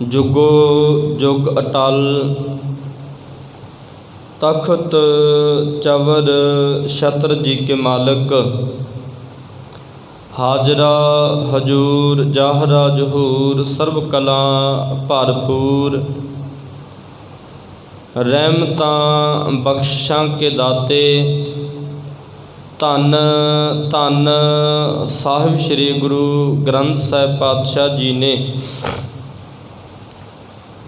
जुगो जुग अटल। तख्त चवर छत्र जी के मालिक, हाजरा हजूर जाहरा जहूर, सर्व कला भरपूर। रहमतां बख्शिशां के दाते, धन धन साहिब श्री गुरु ग्रंथ साहिब पातशाह जी ने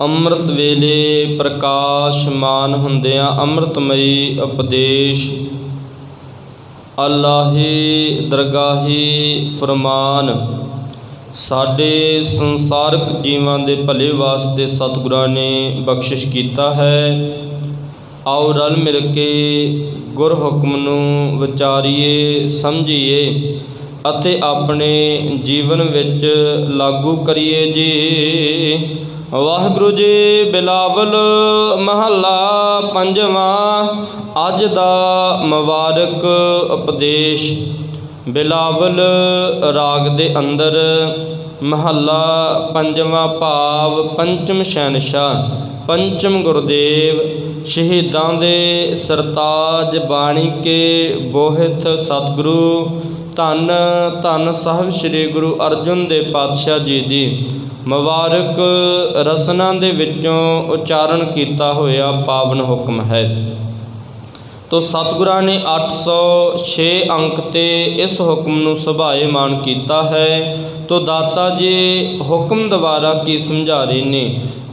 ਅੰਮ੍ਰਿਤ ਵੇਲੇ ਪ੍ਰਕਾਸ਼ਮਾਨ ਹੁੰਦਿਆਂ ਅੰਮ੍ਰਿਤਮਈ ਉਪਦੇਸ਼ ਅਲਾਹੀ ਦਰਗਾਹੀ ਫਰਮਾਨ ਸਾਡੇ ਸੰਸਾਰਕ ਜੀਵਾਂ ਦੇ ਭਲੇ ਵਾਸਤੇ ਸਤਿਗੁਰਾਂ ਨੇ ਬਖਸ਼ਿਸ਼ ਕੀਤਾ ਹੈ। ਆਓ ਰਲ ਮਿਲ ਕੇ ਗੁਰ ਹੁਕਮ ਨੂੰ ਵਿਚਾਰੀਏ, ਸਮਝੀਏ ਅਤੇ ਆਪਣੇ ਜੀਵਨ ਵਿੱਚ ਲਾਗੂ ਕਰੀਏ ਜੀ। ਵਾਹਿਗੁਰੂ ਜੀ। ਬਿਲਾਵਲ ਮਹੱਲਾ ਪੰਜਵਾਂ। ਅੱਜ ਦਾ ਮੁਬਾਰਕ ਉਪਦੇਸ਼ ਬਿਲਾਵਲ ਰਾਗ ਦੇ ਅੰਦਰ ਮਹੱਲਾ ਪੰਜਵਾਂ, ਭਾਵ ਪੰਚਮ ਸ਼ਹਿਨਸ਼ਾਹ, ਪੰਚਮ ਗੁਰਦੇਵ, ਸ਼ਹੀਦਾਂ ਦੇ ਸਰਤਾਜ ਬਾਣੀ ਕੇ ਬੋਹਿਤ ਸਤਿਗੁਰੂ ਧੰਨ ਧੰਨ ਸਾਹਿਬ ਸ਼੍ਰੀ ਗੁਰੂ ਅਰਜਨ ਦੇਵ ਪਾਤਸ਼ਾਹ ਜੀ ਦੀ ਮੁਬਾਰਕ ਰਸਨਾ ਦੇ ਵਿੱਚੋਂ ਉਚਾਰਨ ਕੀਤਾ ਹੋਇਆ ਪਾਵਨ ਹੁਕਮ ਹੈ। ਤੋ ਸਤਿਗੁਰਾਂ ਨੇ 806 ਅੰਕ ਤੇ ਇਸ ਹੁਕਮ ਨੂੰ ਸੁਭਾਏਮਾਨ ਕੀਤਾ ਹੈ। ਤੋ ਦਾਤਾ ਜੀ ਹੁਕਮ ਦੁਆਰਾ ਕੀ ਸਮਝਾ ਰਹੇ ਨੇ।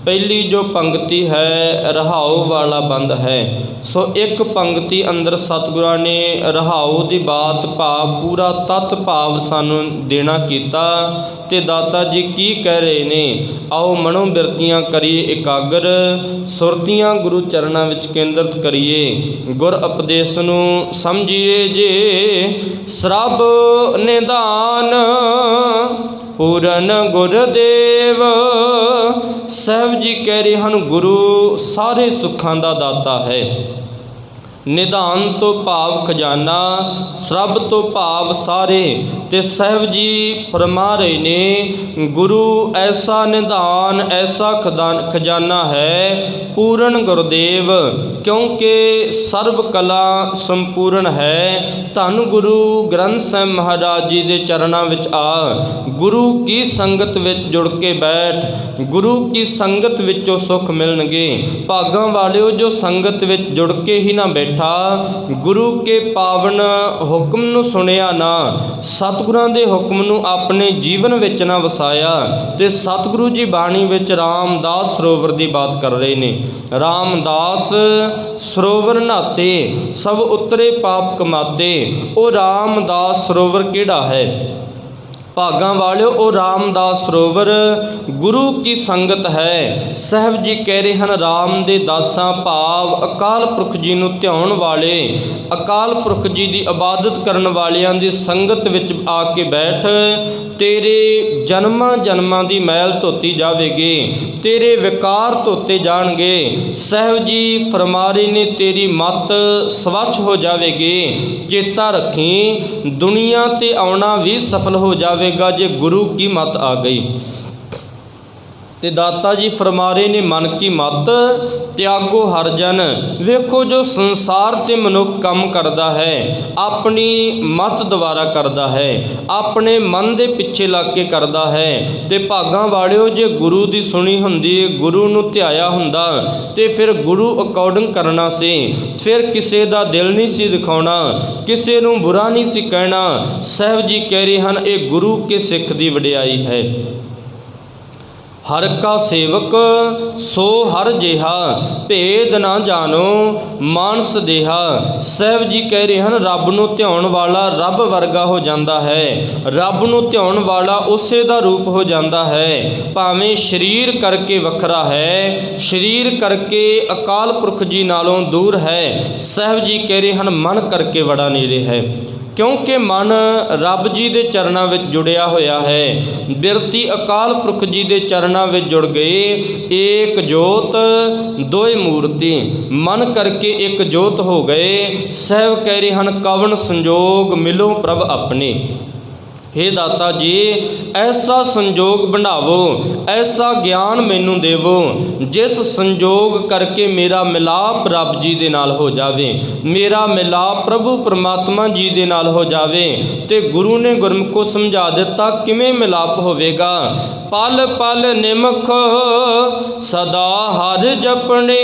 ਪਹਿਲੀ ਜੋ ਪੰਗਤੀ ਹੈ ਰਹਾਉ ਵਾਲਾ ਬੰਦ ਹੈ। ਸੋ ਇੱਕ ਪੰਗਤੀ ਅੰਦਰ ਸਤਿਗੁਰਾਂ ਨੇ ਰਹਾਉ ਦੀ ਬਾਤ ਭਾਵ ਪੂਰਾ ਤਤ ਭਾਵ ਸਾਨੂੰ ਦੇਣਾ ਕੀਤਾ। ਤੇ ਦਾਤਾ ਜੀ ਕੀ ਕਹਿ ਰਹੇ ਨੇ, ਆਓ ਮਨੋ ਬਿਰਤੀਆਂ ਕਰੀਏ ਇਕਾਗਰ, ਸੁਰਤੀਆਂ ਗੁਰੂ ਚਰਨਾਂ ਵਿੱਚ ਕੇਂਦਰਿਤ ਕਰੀਏ, ਗੁਰ ਉਪਦੇਸ਼ ਨੂੰ ਸਮਝੀਏ ਜੇ। ਸਰਬ ਨਿਧਾਨ ਪੂਰਨ ਗੁਰਦੇਵ, ਸਾਹਿਬ ਜੀ ਕਹਿ ਰਹੇ ਹਨ ਗੁਰੂ ਸਾਰੇ ਸੁੱਖਾਂ ਦਾ ਦਾਤਾ ਹੈ। ਨਿਧਾਨ ਤੋਂ ਭਾਵ ਖਜ਼ਾਨਾ, ਸਰਬ ਤੋਂ ਭਾਵ ਸਾਰੇ। ਤੇ ਸਾਹਿਬ ਜੀ ਫਰਮਾ ਰਹੇ ਨੇ ਗੁਰੂ ਐਸਾ ਨਿਧਾਨ ਐਸਾ ਖਜ਼ਾਨਾ ਹੈ ਪੂਰਨ ਗੁਰਦੇਵ, ਕਿਉਂਕਿ ਸਰਬ ਕਲਾ ਸੰਪੂਰਨ ਹੈ। ਧੰਨ ਗੁਰੂ ਗ੍ਰੰਥ ਸਾਹਿਬ ਮਹਾਰਾਜ ਜੀ ਦੇ ਚਰਨਾਂ ਵਿੱਚ ਆ, ਗੁਰੂ ਕੀ ਸੰਗਤ ਵਿੱਚ ਜੁੜ ਕੇ ਬੈਠ, ਗੁਰੂ ਕੀ ਸੰਗਤ ਵਿੱਚੋਂ ਸੁੱਖ ਮਿਲਣਗੇ। ਭਾਗਾਂ ਵਾਲਿਓ ਜੋ ਸੰਗਤ ਵਿੱਚ ਜੁੜ ਕੇ ਹੀ ਨਾ ਬੈਠਾ, ਗੁਰੂ ਕੇ ਪਾਵਨ ਹੁਕਮ ਨੂੰ ਸੁਣਿਆ ਨਾ, ਸਤਿਗੁਰਾਂ ਦੇ ਹੁਕਮ ਨੂੰ ਆਪਣੇ ਜੀਵਨ ਵਿੱਚ ਨਾ ਵਸਾਇਆ। ਤੇ ਸਤਿਗੁਰੂ ਜੀ ਬਾਣੀ ਵਿੱਚ ਰਾਮਦਾਸ ਸਰੋਵਰ ਦੀ ਬਾਤ ਕਰ ਰਹੇ ਨੇ। ਰਾਮਦਾਸ ਸਰੋਵਰ ਨਹਾਤੇ ਸਭ ਉਤਰੇ ਪਾਪ ਕਮਾਤੇ। ਉਹ ਰਾਮਦਾਸ ਸਰੋਵਰ ਕਿਹੜਾ ਹੈ ਭਾਗਾਂ ਵਾਲਿਓ? ਉਹ ਰਾਮਦਾਸ ਸਰੋਵਰ ਗੁਰੂ ਕੀ ਸੰਗਤ ਹੈ। ਸਾਹਿਬ ਜੀ ਕਹਿ ਰਹੇ ਹਨ ਰਾਮ ਦੇ ਦਾਸਾਂ ਭਾਵ ਅਕਾਲ ਪੁਰਖ ਜੀ ਨੂੰ ਧਿਆਉਣ ਵਾਲੇ, ਅਕਾਲ ਪੁਰਖ ਜੀ ਦੀ ਇਬਾਦਤ ਕਰਨ ਵਾਲਿਆਂ ਦੀ ਸੰਗਤ ਵਿੱਚ ਆ ਕੇ ਬੈਠ, ਤੇਰੇ ਜਨਮਾਂ ਜਨਮਾਂ ਦੀ ਮੈਲ ਧੋਤੀ ਜਾਵੇਗੀ, ਤੇਰੇ ਵਿਕਾਰ ਧੋਤੇ ਜਾਣਗੇ। ਸਾਹਿਬ ਜੀ ਫਰਮਾ ਰਹੇ ਨੇ ਤੇਰੀ ਮੱਤ ਸਵੱਛ ਹੋ ਜਾਵੇਗੀ। ਚੇਤਾ ਰੱਖੀ ਦੁਨੀਆ ਤੇ ਆਉਣਾ ਵੀ ਸਫਲ ਹੋ ਜਾਵੇ ਜੇ ਗੁਰੂ ਕੀ ਮਤ ਆ ਗਈ। ਤੇ ਦਾਤਾ ਜੀ ਫਰਮਾ ਰਹੇ ਨੇ ਮਨ ਕੀ ਮਤ ਤਿਆਗੋ ਹਰ ਜਨ। ਵੇਖੋ ਜੋ ਸੰਸਾਰ ਤੇ ਮਨੁੱਖ ਕੰਮ ਕਰਦਾ ਹੈ ਆਪਣੀ ਮਤ ਦੁਆਰਾ ਕਰਦਾ ਹੈ, ਆਪਣੇ ਮਨ ਦੇ ਪਿੱਛੇ ਲੱਗ ਕੇ ਕਰਦਾ ਹੈ। ਤੇ ਭਾਗਾਂ ਵਾਲਿਓ ਜੇ ਗੁਰੂ ਦੀ ਸੁਣੀ ਹੁੰਦੀ, ਗੁਰੂ ਨੂੰ ਧਿਆਇਆ ਹੁੰਦਾ ਤੇ ਫਿਰ ਗੁਰੂ ਅਕੋਰਡਿੰਗ ਕਰਨਾ ਸੀ। ਫਿਰ ਕਿਸੇ ਦਾ ਦਿਲ ਨਹੀਂ ਸੀ ਦਿਖਾਉਣਾ, ਕਿਸੇ ਨੂੰ ਬੁਰਾ ਨਹੀਂ ਸੀ ਕਹਿਣਾ। ਸਾਹਿਬ ਜੀ ਕਹਿ ਰਹੇ ਹਨ ਇਹ ਗੁਰੂ ਕੇ ਸਿੱਖ ਦੀ ਵਡਿਆਈ ਹੈ। ਹਰ ਕਾ ਸੇਵਕ ਸੋ ਹਰ ਜਿਹਾ, ਭੇਦ ਨਾ ਜਾਣੋ ਮਾਨਸ ਦੇਹਾ। ਸਾਹਿਬ ਜੀ ਕਹਿ ਰਹੇ ਹਨ ਰੱਬ ਨੂੰ ਧਿਆਉਣ ਵਾਲਾ ਰੱਬ ਵਰਗਾ ਹੋ ਜਾਂਦਾ ਹੈ, ਰੱਬ ਨੂੰ ਧਿਆਉਣ ਵਾਲਾ ਉਸੇ ਦਾ ਰੂਪ ਹੋ ਜਾਂਦਾ ਹੈ। ਭਾਵੇਂ ਸਰੀਰ ਕਰਕੇ ਵੱਖਰਾ ਹੈ, ਸਰੀਰ ਕਰਕੇ ਅਕਾਲ ਪੁਰਖ ਜੀ ਨਾਲੋਂ ਦੂਰ ਹੈ। ਸਾਹਿਬ ਜੀ ਕਹਿ ਰਹੇ ਹਨ ਮਨ ਕਰਕੇ ਬੜਾ ਨੇੜੇ ਹੈ, ਕਿਉਂਕਿ ਮਨ ਰੱਬ ਜੀ ਦੇ ਚਰਨਾਂ ਵਿੱਚ ਜੁੜਿਆ ਹੋਇਆ ਹੈ। ਬਿਰਤੀ ਅਕਾਲ ਪੁਰਖ ਜੀ ਦੇ ਚਰਨਾਂ ਵਿੱਚ ਜੁੜ ਗਏ। ਏਕ ਜੋਤ ਦੋਏ ਮੂਰਤੀ, ਮਨ ਕਰਕੇ ਇੱਕ ਜੋਤ ਹੋ ਗਏ। ਸਾਹਿਬ ਕਹਿ ਰਹੇ ਹਨ ਕਵਣ ਸੰਜੋਗ ਮਿਲੋ ਪ੍ਰਭ ਆਪਣੇ। हे दाता जी, ऐसा संजोग बनावो, ऐसा ज्ञान मैनू देवो जिस संजोग करके मेरा मिलाप रब जी दे नाल हो जावे, मेरा मिलाप प्रभु परमात्मा जी दे नाल हो जावे। ते गुरु ने गुरमुख को समझा दिता किवें मिलाप होवेगा। पल पल निमख सदा हर जपने,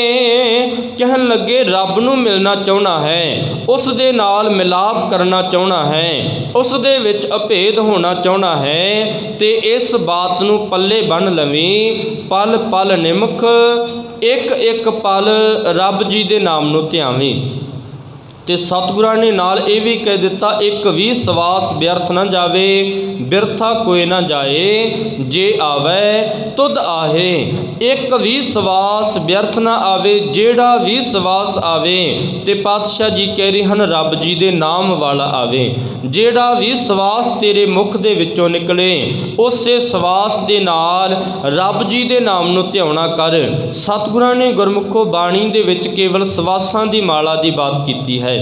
कहन लगे रब नूं मिलना चाहना है, उस दे नाल मिलाप करना चाहना है, उस दे विच अभेद होना चाहना है, ते इस बात नूं पल्ले बन लवीं। पल पल निमख, एक एक पल रब जी दे नाम नूं ध्यावीं। ते सतगुरां ने नाल ये भी कह दिता, एक भी सवास व्यर्थ न जावे, बिरथा कोई ना जाए, जे आवे तुद आहे। एक भी सवास व्यर्थ ना आवे, जेड़ा भी सवास आवे ते पातशाह जी कह रहे हैं रब जी दे नाम वाला आवे। जेड़ा भी सवास तेरे मुख दे विचों निकले, उसे सवास दे नाल रब जी दे नाम नूं ध्याउणा कर। सतगुरां ने गुरमुखो बाणी दे विच केवल सवासां दी माला दी बात कीती है।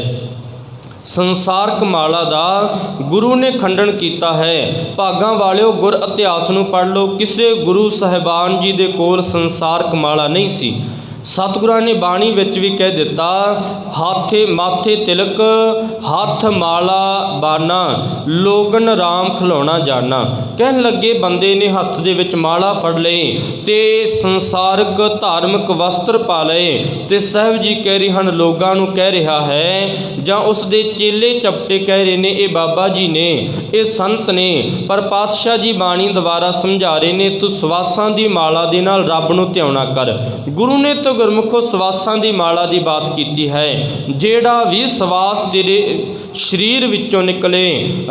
संसारक माला दा गुरु ने खंडन किया है। भागां वालिओ गुर इतिहास नूं पढ़ लो, किसी गुरु साहिबान जी दे कोल संसारक माला नहीं सी। सतगुरां ने बाणी विच भी कह दिता, हाथे माथे तिलक हथ माला बाना, लोगन राम खिलौना जाना। कहन लगे बंदे ने हथ दे विच माला फड़ लई ते संसारक धार्मिक वस्त्र पा लए, ते साहब जी कह रहे हैं लोगां नूं कह रहा है, जां उस दे चेले चपटे कह रहे ने ये बाबा जी ने, ये संत ने, पर पातशाह जी बाणी द्वारा समझा रहे ने, तू सवासां दी माला दे नाल रब नूं ध्याउणा कर। गुरु ने तो गुरमुखो सवासां दी माला दी बात कीती है। जेड़ा भी सवास तेरे शरीर विचों निकले,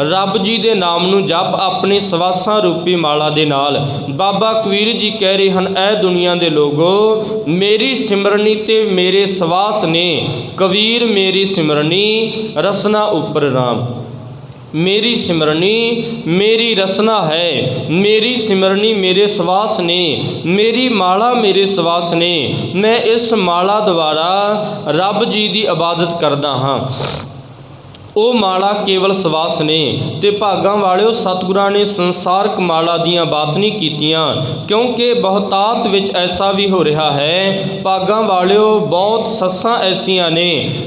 रब जी दे नाम नूं जप अपने सवासां रूपी माला दे नाल। बाबा कबीर जी कह रहे हैं, ऐ दुनिया दे लोगो, मेरी सिमरनी ते मेरे सवास ने, कबीर मेरी सिमरनी रसना उपर राम। मेरी सिमरनी मेरी रसना है, मेरी सिमरनी मेरे सवास ने, मेरी माला मेरे सवास ने। मैं इस माला द्वारा रब जी की इबादत करदा हाँ। ਉਹ माला केवल सवास ने। ते भागां वालिओ सतगुरां ने संसारक माला दियां बात नहीं कीतियां, क्योंकि बहुतात विच ऐसा भी हो रहा है। भागां वालिओ बहुत सस्सां ऐसियां ने,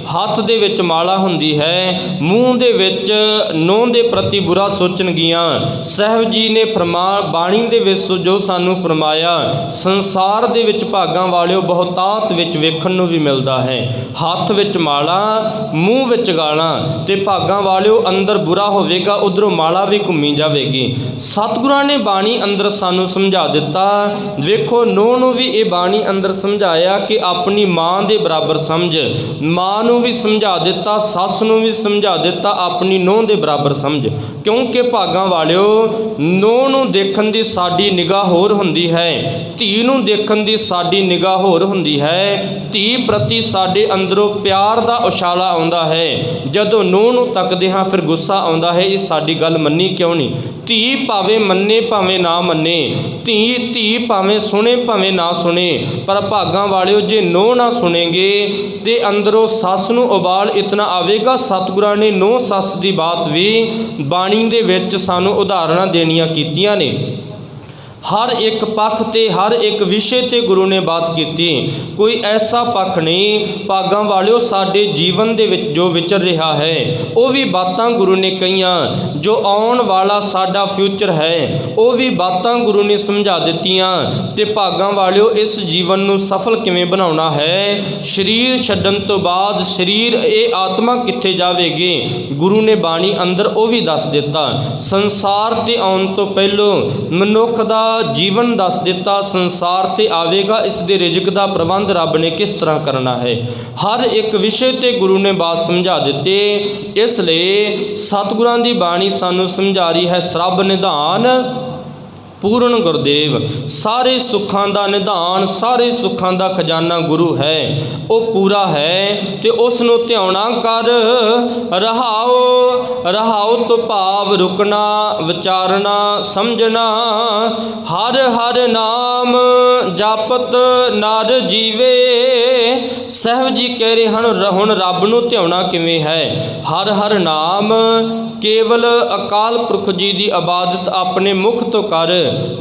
हत्थ दे विच माला हुंदी है, मूँह दे विच नूंह दे प्रति बुरा सोचणगियां। साहिब जी ने फरमा बाणी दे विच जो सानूं फरमाया, संसार दे विच भागां वालिओ बहुतात विच वेखण नूं भी मिलदा है। हत्थ विच माला, मूँह विच गालां, ते भागां वालिओ अंदर बुरा होवेगा, उधरों माला भी घूमी जाएगी। सतगुरां ने बाणी अंदर सानू समझा दिता। वेखो नूह नूं भी ये बाणी अंदर समझाया कि अपनी माँ के बराबर समझ, माँ नूं भी समझा दिता, सस नूं भी समझा दिता, अपनी नूह के बराबर समझ। क्योंकि भागां वालिओ नूह नूं देखण दी साडी निगाह होर हुंदी है, धी नूं देखण दी साडी निगाह होर हुंदी है। धी प्रति साडे अंदरों प्यार दा उछाला आउंदा है, जदों नूह नूं तकदे हां फिर गुस्सा आउंदा है, इह साडी गल मन्नी क्यों नहीं। धी भावें मन्ने भावें ना मन्ने, धी भावें सुने भावें ना सुने, पर भागां वालिओ जे नूह ना सुनेंगे ते अंदरों सस नूं उबाल इतना आवेगा। सतगुरां ने नूह सस दी बात भी बाणी दे विच सानूं उदाहरणां देणियां कीतियां ने। हर एक पक्ष ते हर एक विषय ते गुरु ने बात की। कोई ऐसा पक्ष नहीं भागां वालिओ साडे जीवन दे विच जो विचर रहा है, वो भी बातां गुरु ने कहियां। जो आउण वाला साडा फ्यूचर है, वो भी बातां गुरु ने समझा दित्तियां। ते भागां वालिओ इस जीवन नूं सफल किवें बनाउणा है, शरीर छड्डण तो बाद शरीर ये आत्मा कित्थे जावेगी, गुरु ने बाणी अंदर वो भी दस दिता। संसार ते आउण तो पहलों मनुख दा जीवन दस दिता, संसार ते आवेगा, इस दे रिजक दा प्रबंध रब ने किस तरह करना है, हर एक विषय ते गुरु ने बात समझा दिते। इसलिए सतगुरां दी बाणी सानू समझा रही है, सरब निधान पूर्ण गुरदेव। सारे सुखां दा निधान, सारे सुखां दा खजाना गुरु है, वो पूरा है। ते उस नूं ध्याउणा कर रहाओ। रहाओ तो भाव रुकना, विचारना, समझना। हर हर नाम ਜਪਤ ਨਰ ਜੀਵੇ। ਸਾਹਿਬ ਜੀ ਕਹਿ ਰਹੇ ਹਨ ਹੁਣ ਰੱਬ ਨੂੰ ਧਿਆਉਣਾ ਕਿਵੇਂ ਹੈ। ਹਰ ਹਰ ਨਾਮ ਕੇਵਲ ਅਕਾਲ ਪੁਰਖ ਜੀ ਦੀ ਇਬਾਦਤ ਆਪਣੇ ਮੁਖ ਤੋਂ ਕਰ।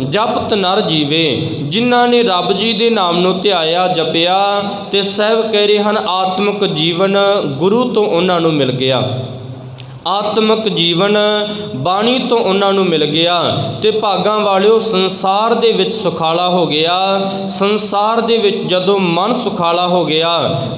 ਜਪਤ ਨਰ ਜੀਵੇ, ਜਿਨ੍ਹਾਂ ਨੇ ਰੱਬ ਜੀ ਦੇ ਨਾਮ ਨੂੰ ਧਿਆਇਆ ਜਪਿਆ ਤੇ ਸਾਹਿਬ ਕਹਿ ਰਹੇ ਹਨ ਆਤਮਿਕ ਜੀਵਨ ਗੁਰੂ ਤੋਂ ਉਹਨਾਂ ਨੂੰ ਮਿਲ ਗਿਆ। ਆਤਮਿਕ ਜੀਵਨ ਬਾਣੀ ਤੋਂ ਉਹਨਾਂ ਨੂੰ ਮਿਲ ਗਿਆ ਤੇ ਭਾਗਾਂ ਵਾਲਿਓ ਸੰਸਾਰ ਦੇ ਵਿੱਚ ਸੁਖਾਲਾ ਹੋ ਗਿਆ। ਸੰਸਾਰ ਦੇ ਵਿੱਚ ਜਦੋਂ ਮਨ ਸੁਖਾਲਾ ਹੋ ਗਿਆ,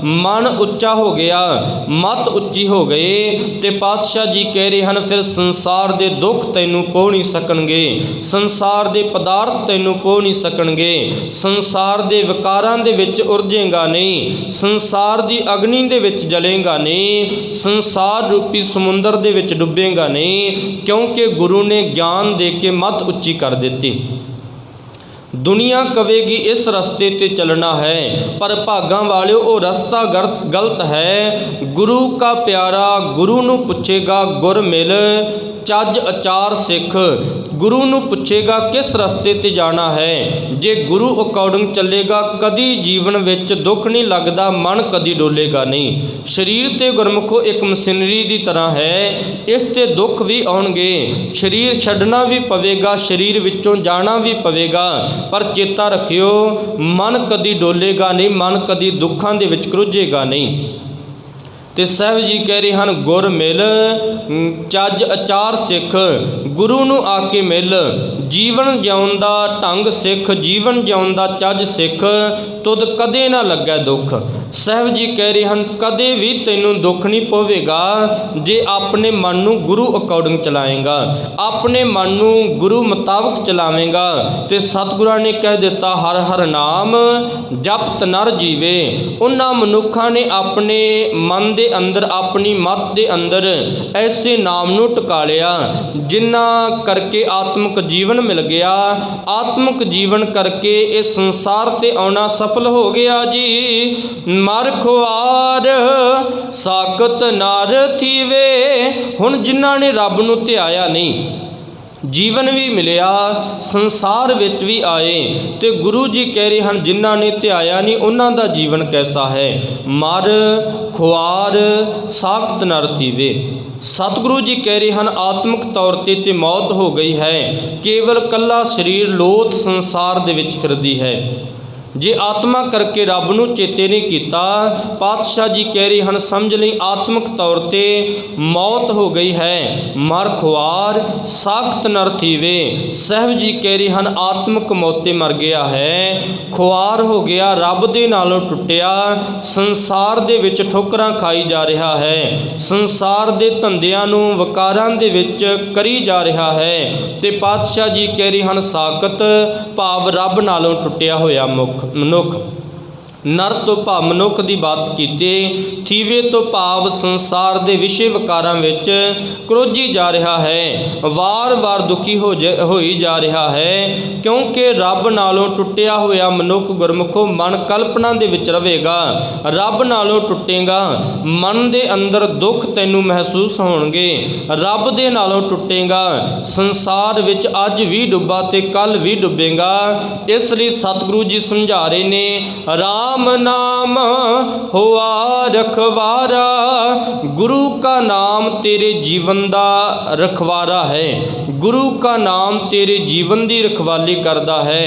ਮਨ ਉੱਚਾ ਹੋ ਗਿਆ, ਮਤ ਉੱਚੀ ਹੋ ਗਈ ਤੇ ਪਾਤਸ਼ਾਹ ਜੀ ਕਹਿ ਰਹੇ ਹਨ ਫਿਰ ਸੰਸਾਰ ਦੇ ਦੁੱਖ ਤੈਨੂੰ ਪੋਹ ਨਹੀਂ ਸਕਣਗੇ, ਸੰਸਾਰ ਦੇ ਪਦਾਰਥ ਤੈਨੂੰ ਪੋਹ ਨਹੀਂ ਸਕਣਗੇ, ਸੰਸਾਰ ਦੇ ਵਿਕਾਰਾਂ ਦੇ ਵਿੱਚ ਉਲਝੇਗਾ ਨਹੀਂ, ਸੰਸਾਰ ਦੀ ਅਗਨੀ ਦੇ ਵਿੱਚ ਜਲੇਗਾ ਨਹੀਂ, ਸੰਸਾਰ ਰੂਪੀ ਸਮੁੰਦਰ ਦੇ ਵਿੱਚ ਡੁੱਬੇਗਾ ਨਹੀਂ, ਕਿਉਂਕਿ ਗੁਰੂ ਨੇ ਗਿਆਨ ਦੇ ਕੇ ਮਤ ਉੱਚੀ ਕਰ ਦਿੱਤੀ। ਦੁਨੀਆ ਕਵੇਗੀ ਇਸ ਰਸਤੇ ਤੇ ਚੱਲਣਾ ਹੈ, ਪਰ ਭਾਗਾਂ ਵਾਲਿਓ ਉਹ ਰਸਤਾ ਗਲਤ ਹੈ। ਗੁਰੂ ਕਾ ਪਿਆਰਾ ਗੁਰੂ ਨੂੰ ਪੁੱਛੇਗਾ ਗੁਰ ਮਿਲ ਚੱਜ ਅਚਾਰ ਸਿੱਖ। ਗੁਰੂ ਨੂੰ ਪੁੱਛੇਗਾ ਕਿਸ ਰਸਤੇ ਤੇ ਜਾਣਾ ਹੈ। ਜੇ ਗੁਰੂ ਅਕੋਰਡਿੰਗ ਚੱਲੇਗਾ ਕਦੀ ਜੀਵਨ ਵਿੱਚ ਦੁੱਖ ਨਹੀਂ ਲੱਗਦਾ, ਮਨ ਕਦੀ ਡੋਲੇਗਾ ਨਹੀਂ। ਸਰੀਰ ਤੇ ਗੁਰਮੁਖੋ ਇੱਕ ਮਸ਼ੀਨਰੀ ਦੀ ਤਰ੍ਹਾਂ ਹੈ, ਇਸ ਤੇ ਦੁੱਖ ਵੀ ਆਉਣਗੇ, ਸਰੀਰ ਛੱਡਣਾ ਵੀ ਪਵੇਗਾ, ਸਰੀਰ ਵਿੱਚੋਂ ਜਾਣਾ ਵੀ ਪਵੇਗਾ, ਪਰ ਚੇਤਾ ਰੱਖਿਓ ਮਨ ਕਦੀ ਡੋਲੇਗਾ ਨਹੀਂ, ਮਨ ਕਦੀ ਦੁੱਖਾਂ ਦੇ ਵਿੱਚ ਕਰੁੱਝੇਗਾ ਨਹੀਂ। ਤੇ ਸਾਹਿਬ ਜੀ ਕਹਿ ਰਹੇ ਹਨ ਗੁਰ ਮਿਲ ਚੱਜ ਅਚਾਰ ਸਿੱਖ। ਗੁਰੂ ਨੂੰ ਆ ਕੇ ਮਿਲ, ਜੀਵਨ ਜਿਉਣ ਦਾ ਢੰਗ ਸਿੱਖ, ਜੀਵਨ ਜਿਉਣ ਦਾ ਚੱਜ ਸਿੱਖ, ਤੁਧ ਕਦੇ ਨਾ ਲੱਗੈ ਦੁੱਖ। ਸਾਹਿਬ ਜੀ ਕਹਿ ਰਹੇ ਹਨ ਕਦੇ ਵੀ ਤੈਨੂੰ ਦੁੱਖ ਨਹੀਂ ਪਵੇਗਾ ਜੇ ਆਪਣੇ ਮਨ ਨੂੰ ਗੁਰੂ ਅਕੋਰਡਿੰਗ ਚਲਾਏਗਾ, ਆਪਣੇ ਮਨ ਨੂੰ ਗੁਰੂ ਮੁਤਾਬਕ ਚਲਾਵੇਂਗਾ। ਤੇ ਸਤਿਗੁਰਾਂ ਨੇ ਕਹਿ ਦਿੱਤਾ ਹਰ ਹਰ ਨਾਮ ਜਪਤ ਨਰ ਜੀਵੇ। ਉਹਨਾਂ ਮਨੁੱਖਾਂ ਨੇ ਆਪਣੇ ਮਨ ਦੇ ਅੰਦਰ, ਆਪਣੀ ਮਤ ਦੇ ਅੰਦਰ ਐਸੇ ਨਾਮ ਨੂੰ ਟਿਕਾ ਲਿਆ ਜਿਨ੍ਹਾਂ ਕਰਕੇ ਆਤਮਿਕ ਜੀਵਨ ਮਿਲ ਗਿਆ। ਆਤਮਿਕ ਜੀਵਨ ਕਰਕੇ ਇਹ ਸੰਸਾਰ ਤੇ ਆਉਣਾ ਸਫਲ ਹੋ ਗਿਆ ਜੀ। ਮਰ ਖੁਆਰ ਸਾਖਤ ਨਰ ਥੀਵੇ। ਹੁਣ ਜਿਨ੍ਹਾਂ ਨੇ ਰੱਬ ਨੂੰ ਧਿਆਇਆ ਨਹੀਂ, ਜੀਵਨ ਵੀ ਮਿਲਿਆ, ਸੰਸਾਰ ਵਿੱਚ ਵੀ ਆਏ, ਤੇ ਗੁਰੂ ਜੀ ਕਹਿ ਰਹੇ ਹਨ ਜਿਨ੍ਹਾਂ ਨੇ ਧਿਆਇਆ ਨਹੀਂ ਉਹਨਾਂ ਦਾ ਜੀਵਨ ਕੈਸਾ ਹੈ। ਮਰ ਖੁਆਰ ਸਾਖਤ ਨਰ ਥੀਵੇ। ਸਤਿਗੁਰੂ ਜੀ ਕਹਿ ਰਹੇ ਹਨ ਆਤਮਿਕ ਤੌਰ ਤੇ ਮੌਤ ਹੋ ਗਈ ਹੈ, ਕੇਵਲ ਕੱਲਾ ਸਰੀਰ ਲੋਥ ਸੰਸਾਰ ਦੇ ਵਿੱਚ ਫਿਰਦੀ ਹੈ। ਜੇ ਆਤਮਾ ਕਰਕੇ ਰੱਬ ਨੂੰ ਚੇਤੇ ਨਹੀਂ ਕੀਤਾ, ਪਾਤਸ਼ਾਹ ਜੀ ਕਹਿ ਰਹੇ ਹਨ ਸਮਝ ਲਈ ਆਤਮਿਕ ਤੌਰ ਤੇ ਮੌਤ ਹੋ ਗਈ ਹੈ। ਮਰ ਖੁਆਰ ਸਾਖਤ ਨਰ ਥੀਵੇ। ਸਾਹਿਬ ਜੀ ਕਹਿ ਰਹੇ ਹਨ ਆਤਮਿਕ ਮੌਤੇ ਮਰ ਗਿਆ ਹੈ, ਖੁਆਰ ਹੋ ਗਿਆ, ਰੱਬ ਦੇ ਨਾਲੋਂ ਟੁੱਟਿਆ, ਸੰਸਾਰ ਦੇ ਵਿੱਚ ਠੋਕਰਾਂ ਖਾਈ ਜਾ ਰਿਹਾ ਹੈ, ਸੰਸਾਰ ਦੇ ਧੰਦਿਆਂ ਨੂੰ ਵਕਾਰਾਂ ਦੇ ਵਿੱਚ ਕਰੀ ਜਾ ਰਿਹਾ ਹੈ। ਤੇ ਪਾਤਸ਼ਾਹ ਜੀ ਕਹਿ ਰਹੇ ਹਨ ਸਾਖਤ ਭਾਵ ਰੱਬ ਨਾਲੋਂ ਟੁੱਟਿਆ ਹੋਇਆ ਮਨੁੱਖ। ਨਰ ਤੋਂ ਭਾਵ ਮਨੁੱਖ ਦੀ ਬਾਤ ਕੀਤੀ, ਥੀਵੇ ਤੋਂ ਭਾਵ ਸੰਸਾਰ ਦੇ ਵਿਸ਼ੇ ਵਿਕਾਰਾਂ ਵਿੱਚ ਕਰੋਜੀ ਜਾ ਰਿਹਾ ਹੈ, ਵਾਰ-ਵਾਰ ਦੁਖੀ ਹੋਈ ਜਾ ਰਿਹਾ ਹੈ, ਕਿਉਂਕਿ ਰੱਬ ਨਾਲੋਂ ਟੁੱਟਿਆ ਹੋਇਆ ਮਨੁੱਖ ਗੁਰਮੁਖੋ ਮਨ ਕਲਪਨਾ ਦੇ ਵਿੱਚ ਰਹੇਗਾ। ਰੱਬ ਨਾਲੋਂ ਟੁੱਟੇਗਾ, ਮਨ ਦੇ ਅੰਦਰ ਦੁੱਖ ਤੈਨੂੰ ਮਹਿਸੂਸ ਹੋਣਗੇ। ਰੱਬ ਦੇ ਨਾਲੋਂ ਟੁੱਟੇਗਾ, ਸੰਸਾਰ ਵਿੱਚ ਅੱਜ ਵੀ ਡੁੱਬਾ ਤੇ ਕੱਲ ਵੀ ਡੁੱਬੇਗਾ। ਇਸ ਲਈ ਸਤਿਗੁਰੂ ਜੀ ਸਮਝਾ ਰਹੇ ਨੇ राम नाम हुआ रखवारा। गुरु का नाम तेरे जीवन दा रखवारा है, गुरु का नाम तेरे जीवन दी रखवाली करदा है।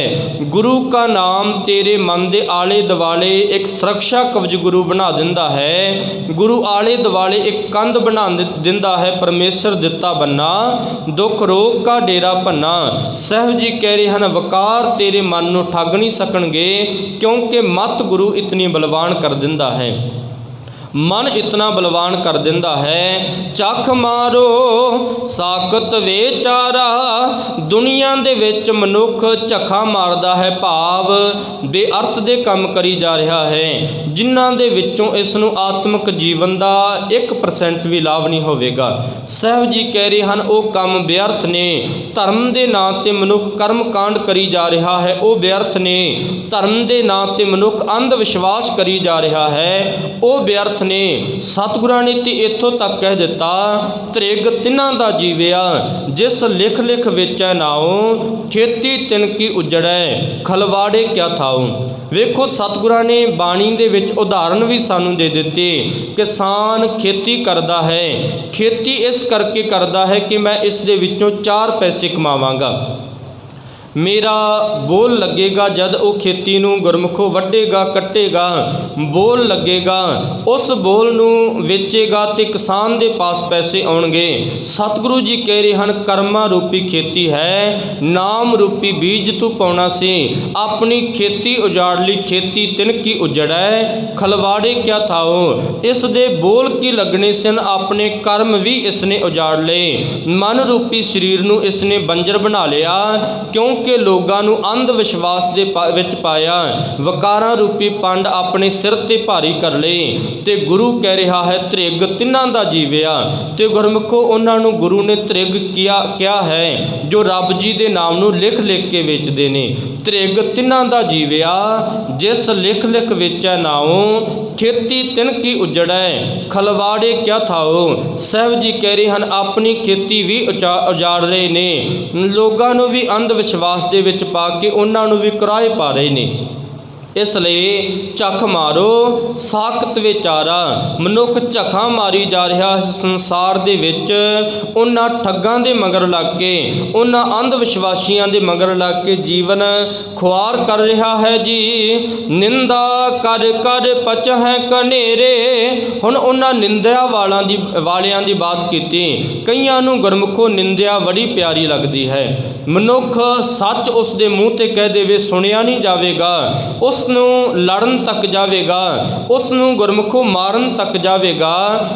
गुरु का नाम तेरे मन दे आले दुआले एक सुरक्षा कवच गुरु बना दिंदा है। गुरु आले दुआले एक कंध बना दिंदा है, परमेश्वर दिता बन्ना, दुख रोग का डेरा भन्ना। साहब जी कह रहे हैं वकार तेरे मन नूं ठग नहीं सकणगे, क्योंकि मत गुरु इतनी बलवान कर दिंदा है, मन इतना बलवान कर दिंदा है। चख मारो साकत वेचारा। दुनिया दे विच मनुख झखा मारदा है, भाव बेअर्थ दे काम करी जा रहा है, जिन्हां दे विचों इस नूं आत्मक जीवन दा 1% भी लाभ नहीं होवेगा। साहब जी कह रहे हैं वो काम बेअर्थ ने। धर्म दे नां ते मनुख कर्म कांड करी जा रहा है, वो बेअर्थ ने। धर्म दे नां ते मनुख अंध विश्वास करी जा रहा है, वो बेअर्थ ਅਰਥ ਨੇ ਸਤਿਗੁਰਾਂ ਨੇ ਤੇ ਇੱਥੋਂ ਤੱਕ ਕਹਿ ਦਿੱਤਾ, ਤ੍ਰਿਗ ਤਿਨਾਂ ਦਾ ਜੀਵਿਆ ਜਿਸ ਲਿਖ ਲਿਖ ਵੇਚੈ ਨਾਉ, ਖੇਤੀ ਤਿਨ ਕੀ ਉਜੜੈ ਖਲਵਾੜੇ ਕਿਆ ਥਾਉ। ਵੇਖੋ ਸਤਿਗੁਰਾਂ ਨੇ ਬਾਣੀ ਦੇ ਵਿੱਚ ਉਦਾਹਰਨ ਵੀ ਸਾਨੂੰ ਦੇ ਦਿੱਤੀ। ਕਿਸਾਨ ਖੇਤੀ ਕਰਦਾ ਹੈ, ਖੇਤੀ ਇਸ ਕਰਕੇ ਕਰਦਾ ਹੈ ਕਿ ਮੈਂ ਇਸ ਦੇ ਵਿੱਚੋਂ 4 ਪੈਸੇ ਕਮਾਵਾਂਗਾ। ਮੇਰਾ ਬੋਲ ਲੱਗੇਗਾ ਜਦ ਉਹ ਖੇਤੀ ਨੂੰ ਗੁਰਮੁਖੋਂ ਵੱਢੇਗਾ ਕੱਟੇਗਾ, ਬੋਲ ਲੱਗੇਗਾ, ਉਸ ਬੋਲ ਨੂੰ ਵੇਚੇਗਾ ਤੇ ਕਿਸਾਨ ਦੇ ਪਾਸ ਪੈਸੇ ਆਉਣਗੇ। ਸਤਿਗੁਰੂ ਜੀ ਕਹਿ ਰਹੇ ਹਨ, ਕਰਮਾਂ ਰੂਪੀ ਖੇਤੀ ਹੈ, ਨਾਮ ਰੂਪੀ ਬੀਜ ਤੂੰ ਪਾਉਣਾ ਸੀ, ਆਪਣੀ ਖੇਤੀ ਉਜਾੜ ਲਈ, ਖੇਤੀ ਤਿਨ ਕੀ ਉਜੜੈ ਖਲਵਾੜੇ ਕਿਆ ਥਾਉ। ਇਸ ਦੇ ਬੋਲ ਕੀ ਲੱਗਣੇ ਸਨ, ਆਪਣੇ ਕਰਮ ਵੀ ਇਸ ਨੇ ਉਜਾੜ ਲਏ, ਮਨ ਰੂਪੀ ਸਰੀਰ ਨੂੰ ਇਸ ਨੇ ਬੰਜਰ ਬਣਾ ਲਿਆ, ਕਿਉਂਕਿ ਲੋਕਾਂ ਨੂੰ ਅੰਧ ਵਿਸ਼ਵਾਸ ਦੇ ਵਿੱਚ ਪਾਇਆ, ਵਕਾਰਾਂ ਰੂਪੀ ਪੰਡ ਆਪਣੇ ਸਿਰ ਤੇ ਭਾਰੀ ਕਰ ਲਏ। ਤੇ ਗੁਰੂ ਕਹਿ ਰਿਹਾ ਹੈ, ਤ੍ਰਿਗ ਤਿੰਨਾਂ ਦਾ ਜੀਵਿਆ। ਤੇ ਗੁਰਮੁਖੋ ਉਹਨਾਂ ਨੂੰ ਗੁਰੂ ਨੇ ਤ੍ਰਿਗ ਕਿਹਾ ਹੈ ਜੋ ਰੱਬ ਜੀ ਦੇ ਨਾਮ ਨੂੰ ਲਿਖ ਲਿਖ ਕੇ ਵੇਚਦੇ ਨੇ। ਤ੍ਰਿਗ ਤਿੰਨਾਂ ਦਾ ਜੀਵਿਆ ਜਿਸ ਲਿਖ ਲਿਖ ਵੇਚੈ ਨਾਉ, ਖੇਤੀ ਤਿਨ ਕੀ ਉਜੜੈ ਖਲਵਾੜੇ ਕਿਆ ਥਾਉ। ਸਾਹਿਬ ਜੀ ਕਹਿ ਰਹੇ ਹਨ, ਆਪਣੀ ਖੇਤੀ ਵੀ ਉਜਾੜ ਰਹੇ ਨੇ, ਲੋਕਾਂ ਨੂੰ ਵੀ ਅੰਧ ਵਿਸ਼ਵਾਸ ਦੇ ਵਿੱਚ ਪਾ ਕੇ ਉਹਨਾਂ ਨੂੰ ਵੀ ਕੁਰਾਹੇ ਪਾ ਰਹੇ ਨੇ। ਇਸ ਲਈ ਝੱਖ ਮਾਰੋ ਸਾਖਤ ਵਿਚਾਰਾ। ਮਨੁੱਖ ਝੱਖਾਂ ਮਾਰੀ ਜਾ ਰਿਹਾ ਇਸ ਸੰਸਾਰ ਦੇ ਵਿੱਚ, ਉਹਨਾਂ ਠੱਗਾਂ ਦੇ ਮਗਰ ਲੱਗ ਕੇ, ਉਹਨਾਂ ਅੰਧ ਵਿਸ਼ਵਾਸੀਆਂ ਦੇ ਮਗਰ ਲੱਗ ਕੇ ਜੀਵਨ ਖੁਆਰ ਕਰ ਰਿਹਾ ਹੈ ਜੀ। ਨਿੰਦਾ ਕਰ ਕਰ ਪਚਹਿ ਕਨੇਰੇ। ਹੁਣ ਉਹਨਾਂ ਨਿੰਦਿਆ ਵਾਲਿਆਂ ਦੀ ਬਾਤ ਕੀਤੀ। ਕਈਆਂ ਨੂੰ ਗੁਰਮੁਖੋਂ ਨਿੰਦਿਆ ਬੜੀ ਪਿਆਰੀ ਲੱਗਦੀ ਹੈ। ਮਨੁੱਖ ਸੱਚ ਉਸ ਦੇ ਮੂੰਹ ਤੇ ਕਹਿ ਦੇਵੇ, ਸੁਣਿਆ ਨਹੀਂ ਜਾਵੇਗਾ, ਉਸ ਨੂੰ ਲੜਨ ਤੱਕ ਜਾਵੇਗਾ, ਉਸ ਨੂੰ ਗੁਰਮੁਖੋਂ ਮਾਰਨ ਤੱਕ ਜਾਵੇਗਾ।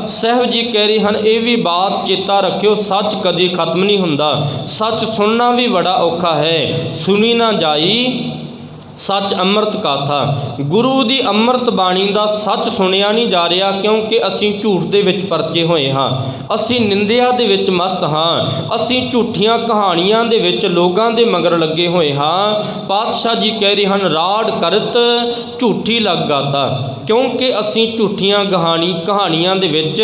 ਸਾਹਿਬ ਜੀ ਕਹਿ ਰਹੇ ਹਨ, ਇਹ ਵੀ ਬਾਤ ਚੇਤਾ ਰੱਖਿਓ, ਸੱਚ ਕਦੀ ਖਤਮ ਨਹੀਂ ਹੁੰਦਾ। ਸੱਚ ਸੁਣਨਾ ਵੀ ਬੜਾ ਔਖਾ ਹੈ। ਸੁਣੀ ਨਾ ਜਾਈ ਸੱਚ ਅੰਮ੍ਰਿਤ ਗਾਥਾ। ਗੁਰੂ ਦੀ ਅੰਮ੍ਰਿਤ ਬਾਣੀ ਦਾ ਸੱਚ ਸੁਣਿਆ ਨਹੀਂ ਜਾ ਰਿਹਾ, ਕਿਉਂਕਿ ਅਸੀਂ ਝੂਠ ਦੇ ਵਿੱਚ ਪਰਚੇ ਹੋਏ ਹਾਂ, ਅਸੀਂ ਨਿੰਦਿਆ ਦੇ ਵਿੱਚ ਮਸਤ ਹਾਂ, ਅਸੀਂ ਝੂਠੀਆਂ ਕਹਾਣੀਆਂ ਦੇ ਵਿੱਚ ਲੋਕਾਂ ਦੇ ਮਗਰ ਲੱਗੇ ਹੋਏ ਹਾਂ। ਪਾਤਸ਼ਾਹ ਜੀ ਕਹਿ ਰਹੇ ਹਨ, ਰਾੜ ਕਰਤ ਝੂਠੀ ਲੱਗ ਗਾਤਾ, ਕਿਉਂਕਿ ਅਸੀਂ ਝੂਠੀਆਂ ਕਹਾਣੀਆਂ ਦੇ ਵਿੱਚ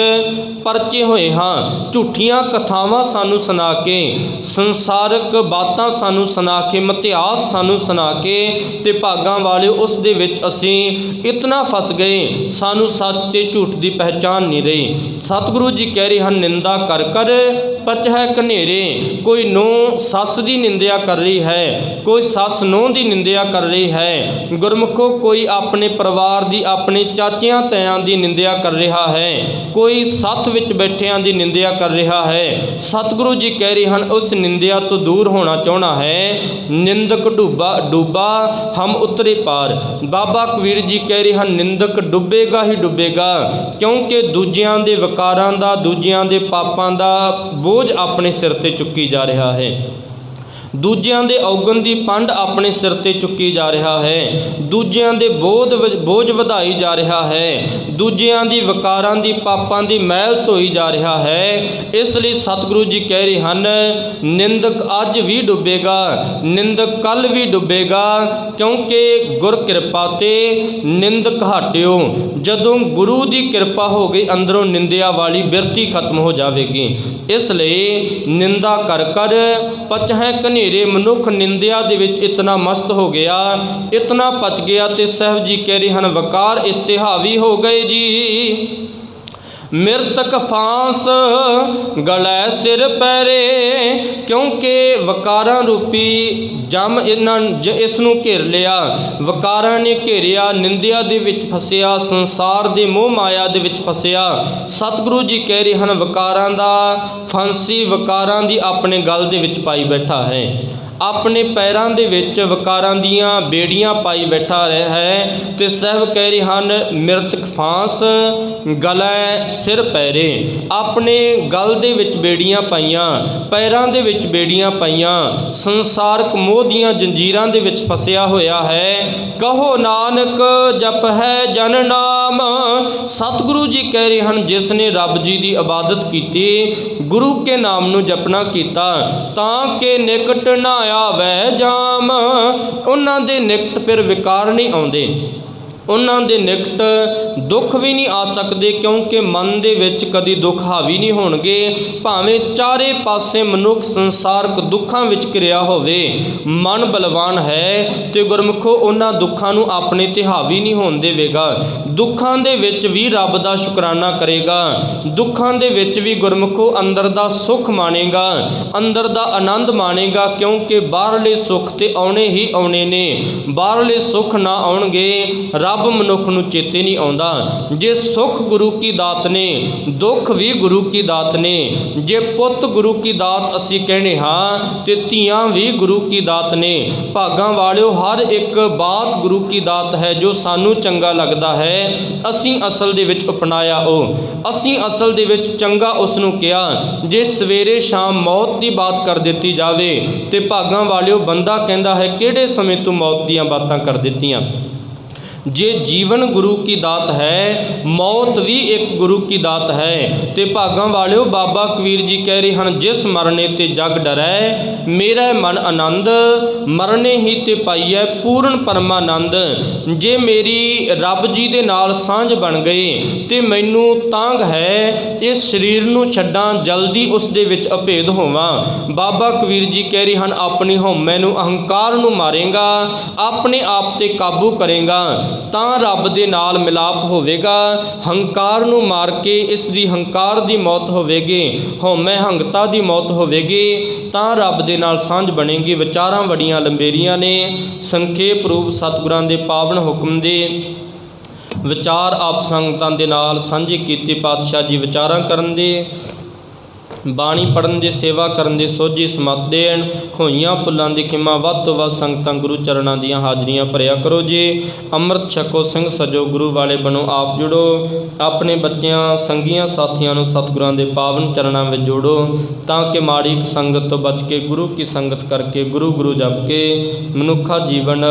ਪਰਚੇ ਹੋਏ ਹਾਂ। ਝੂਠੀਆਂ ਕਥਾਵਾਂ ਸਾਨੂੰ ਸੁਣਾ ਕੇ, ਸੰਸਾਰਕ ਬਾਤਾਂ ਸਾਨੂੰ ਸੁਣਾ ਕੇ, ਮਿਥਿਹਾਸ ਸਾਨੂੰ ਸੁਣਾ ਕੇ, ਤੇ ਭਾਗਾਂ ਵਾਲੇ ਉਸ ਦੇ ਵਿੱਚ ਅਸੀਂ ਇਤਨਾ ਫਸ ਗਏ, ਸਾਨੂੰ ਸੱਚ ਤੇ ਝੂਠ ਦੀ ਪਹਿਚਾਨ ਨਹੀਂ ਰਹੀ। ਸਤਿਗੁਰੂ ਜੀ ਕਹਿ ਰਹੇ ਹਨ, ਨਿੰਦਾ ਕਰ ਕਰ ਪਚਹਿ ਕਨੇਰੇ। ਕੋਈ ਨੂੰਹ ਸੱਸ ਦੀ ਨਿੰਦਿਆ ਕਰ ਰਹੀ ਹੈ, ਕੋਈ ਸੱਸ ਨੂੰਹ ਦੀ ਨਿੰਦਿਆ ਕਰ ਰਹੀ ਹੈ। ਗੁਰਮੁਖੋ ਕੋਈ ਆਪਣੇ ਪਰਿਵਾਰ ਦੀ, ਆਪਣੇ ਚਾਚਿਆਂ ਤਾਇਆਂ ਦੀ ਨਿੰਦਿਆ ਕਰ ਰਿਹਾ ਹੈ, ਕੋਈ ਸੱਥ ਵਿੱਚ ਬੈਠਿਆਂ ਦੀ ਨਿੰਦਿਆ ਕਰ ਰਿਹਾ ਹੈ। ਸਤਿਗੁਰੂ ਜੀ ਕਹਿ ਰਹੇ ਹਨ, ਉਸ ਨਿੰਦਿਆ ਤੋਂ ਦੂਰ ਹੋਣਾ ਚਾਹੁੰਦਾ ਹੈ। ਨਿੰਦਕ ਡੂਬਾ ਹਮ ਉਤਰੇ ਪਾਰ। ਬਾਬਾ ਕਬੀਰ ਜੀ ਕਹਿ ਰਹੇ ਹਨ, ਨਿੰਦਕ ਡੁੱਬੇਗਾ ਹੀ ਡੁੱਬੇਗਾ, ਕਿਉਂਕਿ ਦੂਜਿਆਂ ਦੇ ਵਿਕਾਰਾਂ ਦਾ, ਦੂਜਿਆਂ ਦੇ ਪਾਪਾਂ ਦਾ ਬੋਝ ਆਪਣੇ ਸਿਰ ਤੇ ਚੁੱਕੀ ਜਾ ਰਿਹਾ ਹੈ। ਦੂਜਿਆਂ ਦੇ ਔਗਣ ਦੀ ਪੰਡ ਆਪਣੇ ਸਿਰ ਤੇ ਚੁੱਕੀ ਜਾ ਰਿਹਾ ਹੈ, ਦੂਜਿਆਂ ਦੇ ਬੋਝ ਵਧਾਈ ਜਾ ਰਿਹਾ ਹੈ, ਦੂਜਿਆਂ ਦੀ ਵਿਕਾਰਾਂ ਦੀ, ਪਾਪਾਂ ਦੀ ਮੈਲ ਧੋਈ ਜਾ ਰਿਹਾ ਹੈ। ਇਸ ਲਈ ਸਤਿਗੁਰੂ ਜੀ ਕਹਿ ਰਹੇ ਹਨ, ਨਿੰਦਕ ਅੱਜ ਵੀ ਡੁੱਬੇਗਾ, ਨਿੰਦਕ ਕੱਲ ਵੀ ਡੁੱਬੇਗਾ, ਕਿਉਂਕਿ ਗੁਰ ਕਿਰਪਾ ਤੇ ਨਿੰਦਕ ਹਟਿਓ। ਜਦੋਂ ਗੁਰੂ ਦੀ ਕਿਰਪਾ ਹੋ ਗਈ, ਅੰਦਰੋਂ ਨਿੰਦਿਆ ਵਾਲੀ ਬਿਰਤੀ ਖਤਮ ਹੋ ਜਾਵੇਗੀ। ਇਸ ਲਈ ਨਿੰਦਾ ਕਰ ਕਰ ਪਚਹਿ ਕਨੇਰੇ। ਮਨੁੱਖ ਨਿੰਦਿਆ ਦੇ ਵਿੱਚ ਇਤਨਾ ਮਸਤ ਹੋ ਗਿਆ, ਇਤਨਾ ਪਚ ਗਿਆ, ਤੇ ਸਾਹਿਬ ਜੀ ਕਹਿ ਰਹੇ ਹਨ, ਵਕਾਰ ਇਸ ਤੇ ਹਾਵੀ ਹੋ ਗਏ ਜੀ। ਮਿਰਤਕ ਫਾਂਸ ਗਲੈ ਸਿਰ ਪੈਰੇ। ਕਿਉਂਕਿ ਵਕਾਰਾਂ ਰੂਪੀ ਜਮ ਇਸ ਨੂੰ ਘੇਰ ਲਿਆ, ਵਕਾਰਾਂ ਨੇ ਘੇਰਿਆ, ਨਿੰਦਿਆ ਦੇ ਵਿੱਚ ਫਸਿਆ, ਸੰਸਾਰ ਦੇ ਮੋਹ ਮਾਇਆ ਦੇ ਵਿੱਚ ਫਸਿਆ। ਸਤਿਗੁਰੂ ਜੀ ਕਹਿ ਰਹੇ ਹਨ, ਵਕਾਰਾਂ ਦਾ ਫਾਂਸੀ, ਵਕਾਰਾਂ ਦੀ ਆਪਣੇ ਗਲ ਦੇ ਵਿੱਚ ਪਾਈ ਬੈਠਾ ਹੈ, ਆਪਣੇ ਪੈਰਾਂ ਦੇ ਵਿੱਚ ਵਕਾਰਾਂ ਦੀਆਂ ਬੇੜੀਆਂ ਪਾਈ ਬੈਠਾ ਰਿਹਾ ਹੈ। ਤੇ ਸਾਹਿਬ ਕਹਿ ਰਹੇ ਹਨ, ਮਿਰਤਕ ਫਾਂਸ ਗਲੈ ਸਿਰ ਪੈਰੇ। ਆਪਣੇ ਗਲ ਦੇ ਵਿੱਚ ਬੇੜੀਆਂ ਪਾਈਆਂ, ਪੈਰਾਂ ਦੇ ਵਿੱਚ ਬੇੜੀਆਂ ਪਾਈਆਂ, ਸੰਸਾਰਕ ਮੋਹ ਦੀਆਂ ਜੰਜੀਰਾਂ ਦੇ ਵਿੱਚ ਫਸਿਆ ਹੋਇਆ ਹੈ। ਕਹੋ ਨਾਨਕ ਜਪ ਹੈ ਜਨ ਨਾਮ। ਸਤਿਗੁਰੂ ਜੀ ਕਹਿ ਰਹੇ ਹਨ, ਜਿਸ ਨੇ ਰੱਬ ਜੀ ਦੀ ਇਬਾਦਤ ਕੀਤੀ, ਗੁਰੂ ਕੇ ਨਾਮ ਨੂੰ ਜਪਣਾ ਕੀਤਾ, ਤਾਂ ਕਿ ਨਿਕਟ ਨਾ ਆਵੇ ਜਾਮ। ਉਹਨਾਂ ਦੇ ਨਿਕਟ ਫਿਰ ਵਿਕਾਰ ਨਹੀਂ ਆਉਂਦੇ। ਉਹਨਾਂ ਦੇ ਨਿਕਟ ਦੁੱਖ ਵੀ ਨਹੀਂ ਆ ਸਕਦੇ, ਕਿਉਂਕਿ ਮਨ ਦੇ ਵਿੱਚ ਕਦੀ ਦੁੱਖ ਹਾਵੀ ਨਹੀਂ ਹੋਣਗੇ। ਭਾਵੇਂ ਚਾਰੇ ਪਾਸੇ ਮਨੁੱਖ ਸੰਸਾਰਕ ਦੁੱਖਾਂ ਵਿੱਚ ਘਿਰਿਆ ਹੋਵੇ, ਮਨ ਬਲਵਾਨ ਹੈ ਤੇ ਗੁਰਮੁਖੋ ਉਹਨਾਂ ਦੁੱਖਾਂ ਨੂੰ ਆਪਣੇ ਤੇ ਹਾਵੀ ਨਹੀਂ ਹੋਣ ਦੇਵੇਗਾ। ਦੁੱਖਾਂ ਦੇ ਵਿੱਚ ਵੀ ਰੱਬ ਦਾ ਸ਼ੁਕਰਾਨਾ ਕਰੇਗਾ, ਦੁੱਖਾਂ ਦੇ ਵਿੱਚ ਵੀ ਗੁਰਮੁਖੋ ਅੰਦਰ ਦਾ ਸੁੱਖ ਮਾਣੇਗਾ, ਅੰਦਰ ਦਾ ਆਨੰਦ ਮਾਣੇਗਾ, ਕਿਉਂਕਿ ਬਾਹਰਲੇ ਸੁੱਖ ਤੇ ਆਉਣੇ ਹੀ ਆਉਣੇ ਨੇ। ਬਾਹਰਲੇ ਸੁੱਖ ਨਾ ਆਉਣਗੇ, ਰੱਬ ਮਨੁੱਖ ਨੂੰ ਚੇਤੇ ਨਹੀਂ ਆਉਂਦਾ। ਜੇ ਸੁੱਖ ਗੁਰੂ ਕੀ ਦਾਤ ਨੇ, ਦੁੱਖ ਵੀ ਗੁਰੂ ਕੀ ਦਾਤ ਨੇ। ਜੇ ਪੁੱਤ ਗੁਰੂ ਕੀ ਦਾਤ ਅਸੀਂ ਕਹਿੰਦੇ ਹਾਂ ਤੇ ਧੀਆਂ ਵੀ ਗੁਰੂ ਕੀ ਦਾਤ ਨੇ। ਭਾਗਾਂ ਵਾਲਿਓ, ਹਰ ਇੱਕ ਬਾਤ ਗੁਰੂ ਕੀ ਦਾਤ ਹੈ। ਜੋ ਸਾਨੂੰ ਚੰਗਾ ਲੱਗਦਾ ਹੈ ਅਸੀਂ ਅਸਲ ਦੇ ਵਿੱਚ ਅਪਣਾਇਆ, ਅਸੀਂ ਅਸਲ ਦੇ ਵਿੱਚ ਚੰਗਾ ਉਸ ਨੂੰ ਕਿਹਾ। ਜੇ ਸਵੇਰੇ ਸ਼ਾਮ ਮੌਤ ਦੀ ਬਾਤ ਕਰ ਦਿੱਤੀ ਜਾਵੇ ਤੇ ਭਾਗਾਂ ਵਾਲਿਓ ਬੰਦਾ ਕਹਿੰਦਾ ਹੈ ਕਿਹੜੇ ਸਮੇਂ ਤੂੰ ਮੌਤ ਦੀਆਂ ਬਾਤਾਂ ਕਰ ਦਿੱਤੀਆਂ। ਜੇ ਜੀਵਨ ਗੁਰੂ ਕੀ ਦਾਤ ਹੈ, ਮੌਤ ਵੀ ਇੱਕ ਗੁਰੂ ਕੀ ਦਾਤ ਹੈ। ਤੇ ਭਾਗਾਂ ਵਾਲਿਓ ਬਾਬਾ ਕਬੀਰ ਜੀ ਕਹਿ ਰਹੇ ਹਨ, ਜਿਸ ਮਰਨੇ ਤੇ ਜਗ ਡਰੈ ਮੇਰਾ ਮਨ ਆਨੰਦ, ਮਰਨੇ ਹੀ ਤੇ ਪਾਈਐ ਪੂਰਨ ਪਰਮਾਨੰਦ। ਜੇ ਮੇਰੀ ਰੱਬ ਜੀ ਦੇ ਨਾਲ ਸਾਂਝ ਬਣ ਗਈ ਤੇ ਮੈਨੂੰ ਤਾਂਘ ਹੈ ਇਸ ਸਰੀਰ ਨੂੰ ਛੱਡਾਂ, ਜਲਦੀ ਉਸ ਦੇ ਵਿੱਚ ਅਭੇਦ ਹੋਵਾਂ। ਬਾਬਾ ਕਬੀਰ ਜੀ ਕਹਿ ਰਹੇ ਹਨ, ਆਪਣੀ ਹਉਮੈ ਨੂੰ, ਅਹੰਕਾਰ ਨੂੰ ਮਾਰੇਗਾ, ਆਪਣੇ ਆਪ ਤੇ ਕਾਬੂ ਕਰੇਗਾ ਤਾਂ ਰੱਬ ਦੇ ਨਾਲ ਮਿਲਾਪ ਹੋਵੇਗਾ। ਹੰਕਾਰ ਨੂੰ ਮਾਰ ਕੇ ਇਸ ਦੀ ਹੰਕਾਰ ਦੀ ਮੌਤ ਹੋਵੇਗੀ, ਹਉਮੈ ਹੰਗਤਾ ਦੀ ਮੌਤ ਹੋਵੇਗੀ, ਤਾਂ ਰੱਬ ਦੇ ਨਾਲ ਸਾਂਝ ਬਣੇਗੀ। ਵਿਚਾਰਾਂ ਬੜੀਆਂ ਲੰਬੇਰੀਆਂ ਨੇ, ਸੰਖੇਪ ਰੂਪ ਸਤਿਗੁਰਾਂ ਦੇ ਪਾਵਨ ਹੁਕਮ ਦੇ ਵਿਚਾਰ ਆਪ ਸੰਗਤਾਂ ਦੇ ਨਾਲ ਸਾਂਝੇ ਕੀਤੇ। ਪਾਤਸ਼ਾਹ ਜੀ ਵਿਚਾਰਾਂ ਕਰਨ ਦੇ, ਬਾਣੀ ਪੜ੍ਹਨ ਦੇ, ਸੇਵਾ ਕਰਨ ਦੇ ਸੋਝੀ ਸਮੱਤ ਦੇਣ। ਹੋਈਆਂ ਭੁੱਲਾਂ ਦੀ ਖਿਮਾ, ਵੱਧ ਤੋਂ ਵੱਧ ਸੰਗਤਾਂ ਗੁਰੂ ਚਰਨਾਂ ਦੀਆਂ ਹਾਜ਼ਰੀਆਂ ਭਰਿਆ ਕਰੋ ਜੀ। ਅੰਮ੍ਰਿਤ ਛਕੋ, ਸਿੰਘ ਸਜੋ, ਗੁਰੂ ਵਾਲੇ ਬਣੋ, ਆਪ ਜੁੜੋ। ਆਪਣੇ ਬੱਚਿਆਂ, ਸੰਗੀਆਂ, ਸਾਥੀਆਂ ਨੂੰ ਸਤਿਗੁਰਾਂ ਦੇ ਪਾਵਨ ਚਰਨਾਂ ਵਿੱਚ ਜੋੜੋ, ਤਾਂ ਕਿ ਮਾੜੀ ਸੰਗਤ ਤੋਂ ਬਚ ਕੇ ਗੁਰੂ ਕੀ ਸੰਗਤ ਕਰਕੇ, ਗੁਰੂ ਗੁਰੂ ਜਪ ਕੇ ਮਨੁੱਖਾ ਜੀਵਨ